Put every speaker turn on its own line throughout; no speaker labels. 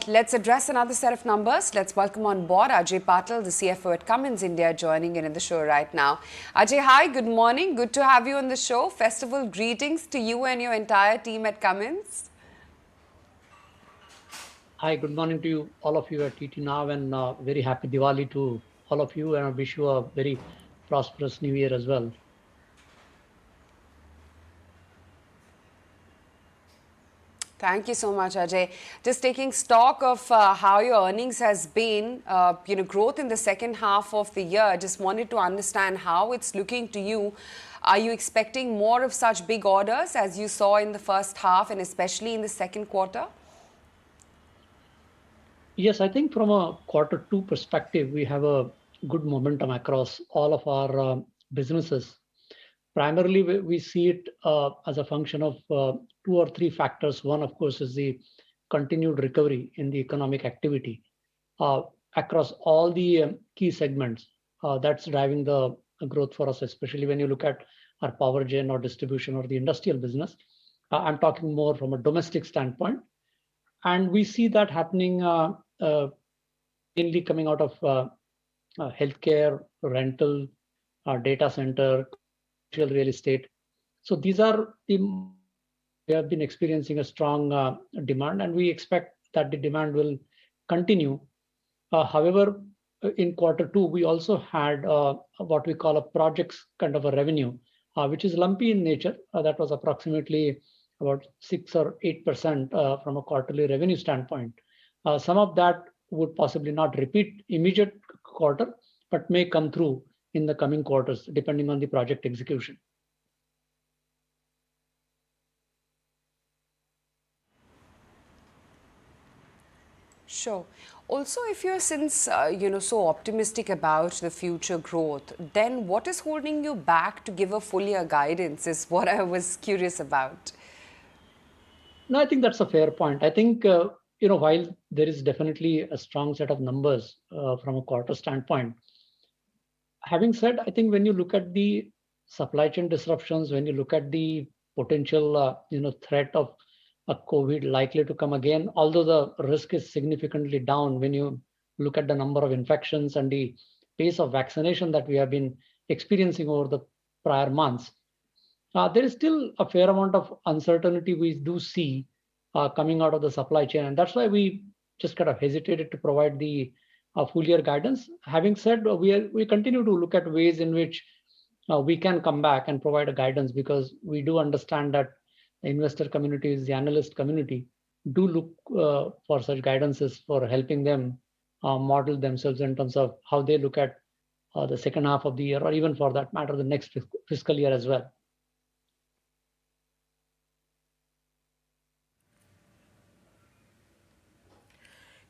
Let's address another set of numbers. Let's welcome on board Ajay Patil, the CFO at Cummins India, joining in the show right now. Ajay, hi, good morning. Good to have you on the show. Festival greetings to you and your entire team at Cummins.
Hi, good morning to you, all of you at TT Now, and very happy Diwali to all of you, and I wish you a very prosperous New Year as well.
Thank you so much, Ajay. Just taking stock of how your earnings has been, growth in the second half of the year. Just wanted to understand how it's looking to you. Are you expecting more of such big orders as you saw in the first half and especially in the second quarter?
Yes, I think from a quarter two perspective, we have a good momentum across all of our businesses. Primarily, we see it as a function of two or three factors. One, of course, is the continued recovery in the economic activity uh, across all the key segments. That's driving the growth for us, especially when you look at our power gen or distribution or the industrial business. I'm talking more from a domestic standpoint. And we see that happening mainly coming out of healthcare, rental, data center, commercial real estate. So these are the we have been experiencing a strong demand, and we expect that the demand will continue. However, in quarter two, we also had what we call a projects kind of a revenue, which is lumpy in nature. That was approximately about 6 or 8% from a quarterly revenue standpoint. Some of that would possibly not repeat immediate quarter, but may come through in the coming quarters, depending on the project execution.
Sure. Also, if you're since so optimistic about the future growth, then what is holding you back to give a full year guidance is what I was curious about.
No, I think that's a fair point. I think while there is definitely a strong set of numbers from a quarter standpoint, having said, I think when you look at the supply chain disruptions, when you look at the potential threat of a COVID likely to come again, although the risk is significantly down when you look at the number of infections and the pace of vaccination that we have been experiencing over the prior months, there is still a fair amount of uncertainty we do see coming out of the supply chain, and that's why we just kind of hesitated to provide the full year guidance. Having said, we continue to look at ways in which we can come back and provide a guidance, because we do understand that the investor community, the analyst community, do look for such guidances for helping them model themselves in terms of how they look at the second half of the year, or even for that matter, the next fiscal year as well.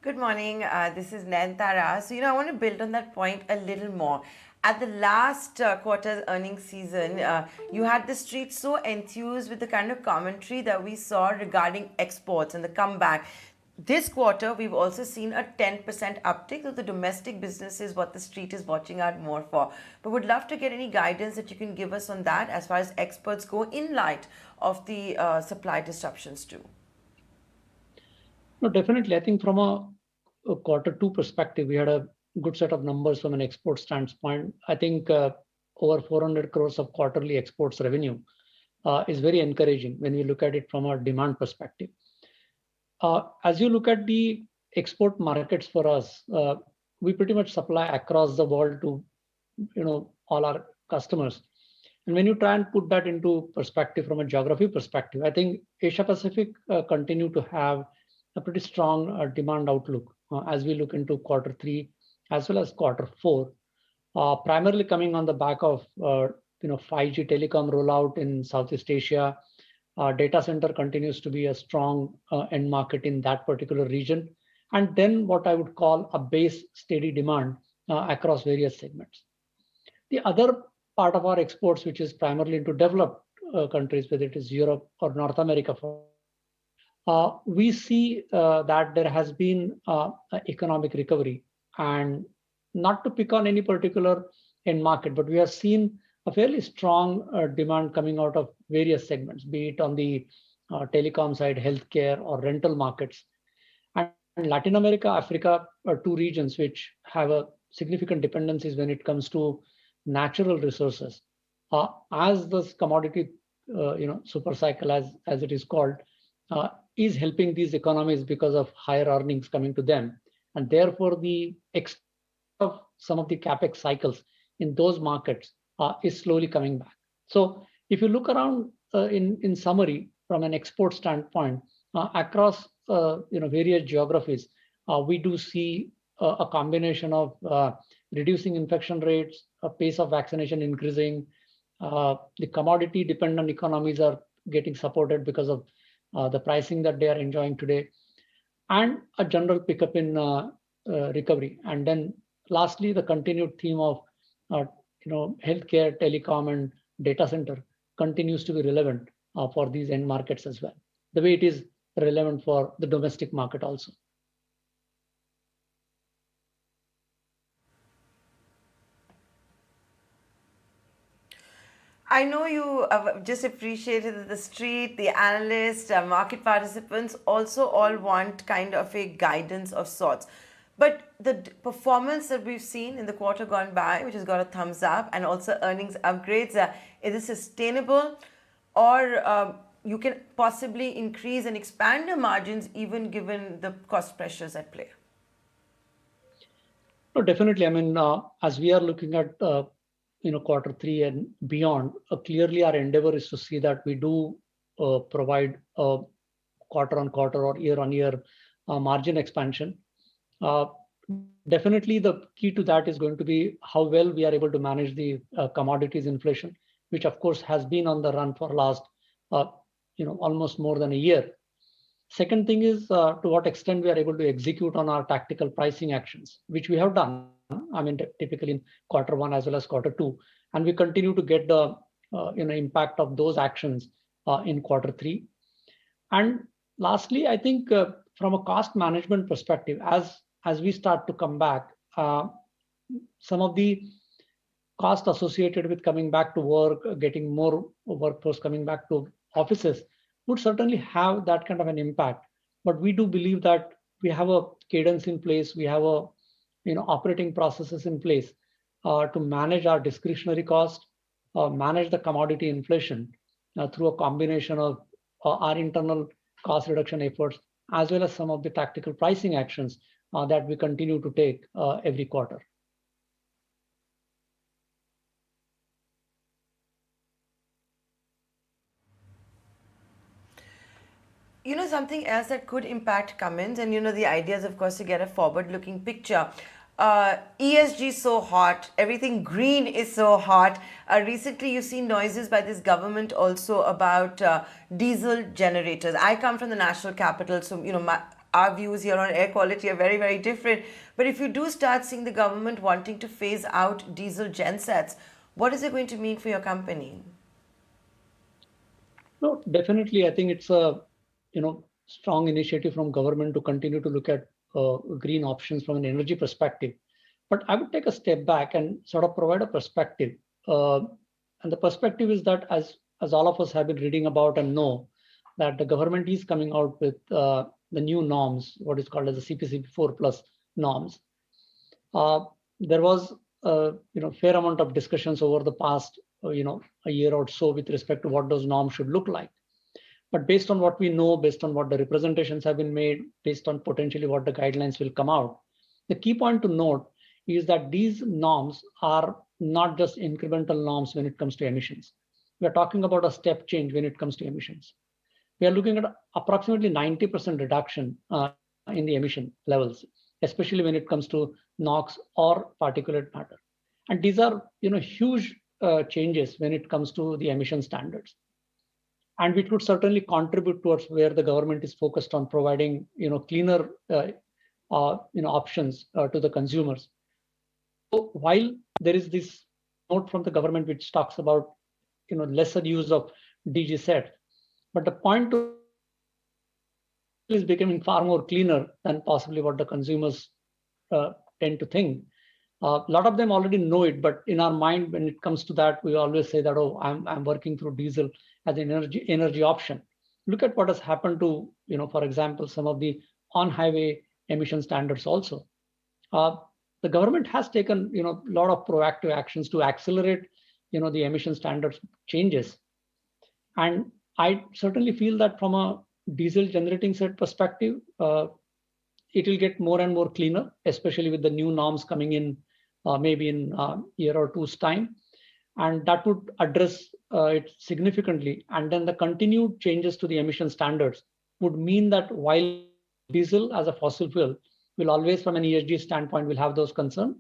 Good morning. This is Nayantara. So, I want to build on that point a little more. At the last quarter's earnings season, you had the street so enthused with the kind of commentary that we saw regarding exports and the comeback. This quarter, we've also seen a 10% uptick. So, the domestic business is what the street is watching out more for. But would love to get any guidance that you can give us on that as far as experts go in light of the supply disruptions too.
No, definitely. I think from a quarter two perspective, we had a good set of numbers from an export standpoint. I think over 400 crores of quarterly exports revenue is very encouraging when you look at it from a demand perspective. As you look at the export markets for us, we pretty much supply across the world to all our customers. And when you try and put that into perspective from a geography perspective, I think Asia Pacific continue to have a pretty strong demand outlook as we look into quarter three as well as quarter four, primarily coming on the back of 5G telecom rollout in Southeast Asia. Data center continues to be a strong end market in that particular region, and then what I would call a base steady demand across various segments. The other part of our exports, which is primarily into developed countries, whether it is Europe or North America, we see that there has been economic recovery, and not to pick on any particular end market, but we have seen a fairly strong demand coming out of various segments, be it on the telecom side, healthcare, or rental markets. And And Latin America, Africa are two regions which have a significant dependencies when it comes to natural resources. As this commodity, super cycle, as it is called, uh, is helping these economies because of higher earnings coming to them, and therefore the of some of the capex cycles in those markets is slowly coming back. So if you look around in summary from an export standpoint across various geographies, we do see a combination of reducing infection rates, a pace of vaccination increasing, the commodity dependent economies are getting supported because of the pricing that they are enjoying today, and a general pickup in recovery. And then lastly, the continued theme of uh, healthcare, telecom, and data center continues to be relevant for these end markets as well, the way it is relevant for the domestic market also.
I know you just appreciated that the street, the analysts, market participants also all want kind of a guidance of sorts. But the performance that we've seen in the quarter gone by, which has got a thumbs up, and also earnings upgrades, is it sustainable? Or you can possibly increase and expand your margins even given the cost pressures at play?
No, definitely. I mean, as we are looking at quarter three and beyond, clearly our endeavor is to see that we do provide quarter on quarter or year on year margin expansion. Uh, Definitely, the key to that is going to be how well we are able to manage the commodities inflation, which of course has been on the run for last uh, almost more than a year. Second thing is to what extent we are able to execute on our tactical pricing actions, which we have done. I mean, typically in quarter one as well as quarter two, and we continue to get the impact of those actions in quarter three. And lastly, I think from a cost management perspective, as we start to come back, some of the cost associated with coming back to work, getting more workforce coming back to offices would certainly have that kind of an impact. But we do believe that we have a cadence in place, we have a operating processes in place to manage our discretionary cost, manage the commodity inflation through a combination of our internal cost reduction efforts as well as some of the tactical pricing actions that we continue to take every quarter.
You know, something else that could impact Cummins, and the idea is, of course, to get a forward looking picture. ESG is so hot, everything green is so hot. Recently, you've seen noises by this government also about diesel generators. I come from the national capital, so, our views here on air quality are very, very different. But if you do start seeing the government wanting to phase out diesel gensets, what is it going to mean for your company?
No, definitely. I think it's a strong initiative from government to continue to look at green options from an energy perspective. But I would take a step back and sort of provide a perspective. And the perspective is that as all of us have been reading about and know that the government is coming out with the new norms, what is called as the CPCB 4 plus norms. There was fair amount of discussions over the past a year or so with respect to what those norms should look like. But based on what we know, based on what the representations have been made, based on potentially what the guidelines will come out, the key point to note is that these norms are not just incremental norms when it comes to emissions. We are talking about a step change when it comes to emissions. We are looking at approximately 90% reduction in the emission levels, especially when it comes to NOx or particulate matter. And these are huge changes when it comes to the emission standards. And which would certainly contribute towards where the government is focused on providing cleaner options to the consumers. So while there is this note from the government which talks about lesser use of DG set, but the point is becoming far more cleaner than possibly what the consumers tend to think. A lot of them already know it, but in our mind, when it comes to that, we always say that, oh, I'm working through diesel as an energy option. Look at what has happened to, for example, some of the on-highway emission standards also. The government has taken a lot of proactive actions to accelerate the emission standards changes, and I certainly feel that from a diesel generating set perspective, it will get more and more cleaner, especially with the new norms coming in maybe in a year or two's time, and that would address it significantly. And then the continued changes to the emission standards would mean that while diesel as a fossil fuel will always, from an ESG standpoint, will have those concerns,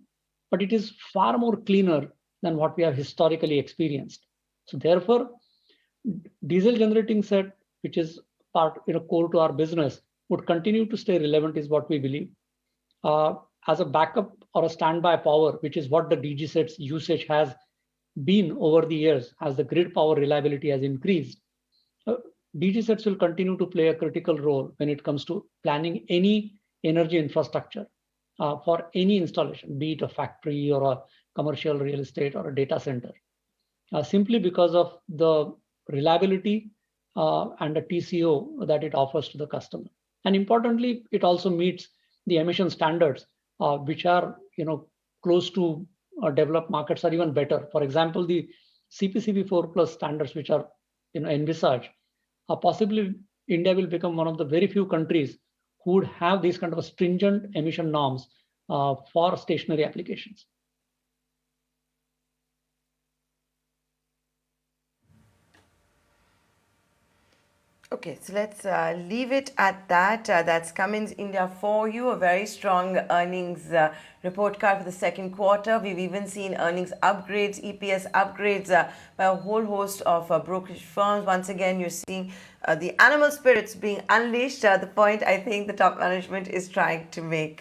but it is far more cleaner than what we have historically experienced. So therefore, diesel generating set, which is part core to our business, would continue to stay relevant, is what we believe. As a backup or a standby power, which is what the DG sets usage has been over the years as the grid power reliability has increased. DG sets will continue to play a critical role when it comes to planning any energy infrastructure for any installation, be it a factory or a commercial real estate or a data center, simply because of the reliability and the TCO that it offers to the customer. And importantly, it also meets the emission standards, which are close to developed markets or even better. For example, the CPCB 4 plus standards, which are envisaged, possibly India will become one of the very few countries who would have these kind of stringent emission norms for stationary applications.
Okay, so let's leave it at that. That's Cummins India for you. A very strong earnings report card for the second quarter. We've even seen earnings upgrades, EPS upgrades by a whole host of brokerage firms. Once again, you're seeing the animal spirits being unleashed. The point I think the top management is trying to make.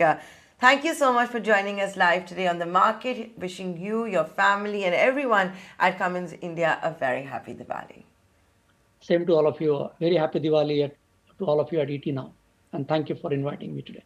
Thank you so much for joining us live today on The Market. Wishing you, your family, and everyone at Cummins India a very happy Diwali.
Same to all of you. Very happy Diwali to all of you at ET Now. And thank you for inviting me today.